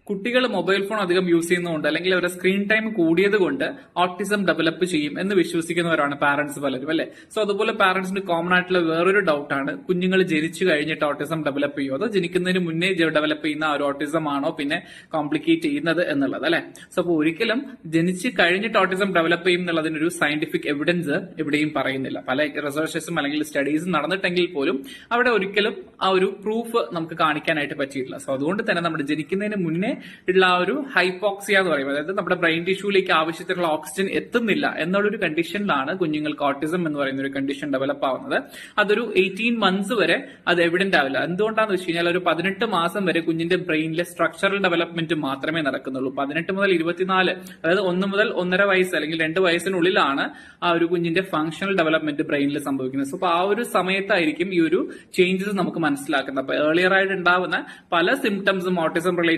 കുട്ടികൾ mobile phone അധികം use ചെയ്യുന്നതുകൊണ്ട് അല്ലെങ്കിൽ അവരുടെ സ്ക്രീൻ ടൈം കൂടിയത് കൊണ്ട് ഓട്ടിസം ഡെവലപ്പ് ചെയ്യും എന്ന് വിശ്വസിക്കുന്നവരാണ് പാരന്റ്സ് പലരും അല്ലെ. സോ അതുപോലെ പാരന്റ്സിന് കോമൺ ആയിട്ടുള്ള വേറൊരു ഡൗട്ടാണ് കുഞ്ഞുങ്ങൾ ജനിച്ചു കഴിഞ്ഞിട്ട് ഓട്ടിസം ഡെവലപ്പ് ചെയ്യുമോ അതോ ജനിക്കുന്നതിന് മുന്നേ ഡെവലപ്പ് ചെയ്യുന്ന ആ ഒരു ഓട്ടിസം ആണോ പിന്നെ കോംപ്ലിക്കേറ്റ് ചെയ്യുന്നത് എന്നുള്ളത് അല്ലെ. സോ അപ്പോൾ ഒരിക്കലും ജനിച്ചു കഴിഞ്ഞിട്ട് ഓട്ടിസം ഡെവലപ്പ് ചെയ്യും എന്നുള്ളതിനൊരു സയന്റിഫിക് എവിഡൻസ് എവിടെയും പറയുന്നില്ല. പല റിസർച്ചസും അല്ലെങ്കിൽ സ്റ്റഡീസും നടന്നിട്ടെങ്കിൽ പോലും അവിടെ ഒരിക്കലും ആ ഒരു പ്രൂഫ് നമുക്ക് കാണിക്കാനായിട്ട് പറ്റിയിട്ടില്ല. സോ അതുകൊണ്ട് തന്നെ നമ്മുടെ ജനിക്കുന്നതിന് മുന്നേ ഉള്ള ആ ഒരു ഹൈപ്പോക്സിയ എന്ന് പറയുന്നത്, അതായത് നമ്മുടെ ബ്രെയിൻ ടിഷ്യൂലേക്ക് ആവശ്യത്തിനുള്ള ഓക്സിജൻ എത്തുന്നില്ല എന്നുള്ളൊരു കണ്ടീഷനിലാണ് കുഞ്ഞുങ്ങൾക്ക് ഓട്ടിസം എന്ന് പറയുന്ന ഒരു കണ്ടീഷൻ ഡെവലപ്പ് ആവുന്നത്. അതൊരു 18 മന്ത്സ് വരെ അത് എവിഡന്റ് ആവില്ല. എന്തുകൊണ്ടാന്ന് വെച്ച് കഴിഞ്ഞാൽ ഒരു 18 മാസം വരെ കുഞ്ഞിന്റെ ബ്രെയിനിലെ സ്ട്രക്ചറൽ ഡെവലപ്മെന്റ് മാത്രമേ നടക്കുന്നുള്ളൂ. 18 മുതൽ 24, അതായത് 1 മുതൽ 1.5 വയസ്സ് അല്ലെങ്കിൽ 2 വയസ്സിനുള്ളിലാണ് ആ ഒരു കുഞ്ഞിന്റെ ഫങ്ഷണൽ ഡെവലപ്മെന്റ് ബ്രെയിനിൽ സംഭവിക്കുന്നത്. സോ അപ്പൊ ആ ഒരു സമയത്തായിരിക്കും ഈ ഒരു ചേഞ്ചസ് നമുക്ക് മനസ്സിലാക്കുന്നത്. അപ്പൊ ഏർലിയർ ആയിട്ട് ഉണ്ടാവുന്ന പല സിംറ്റംസും ഓട്ടിസം റിലേറ്റഡ്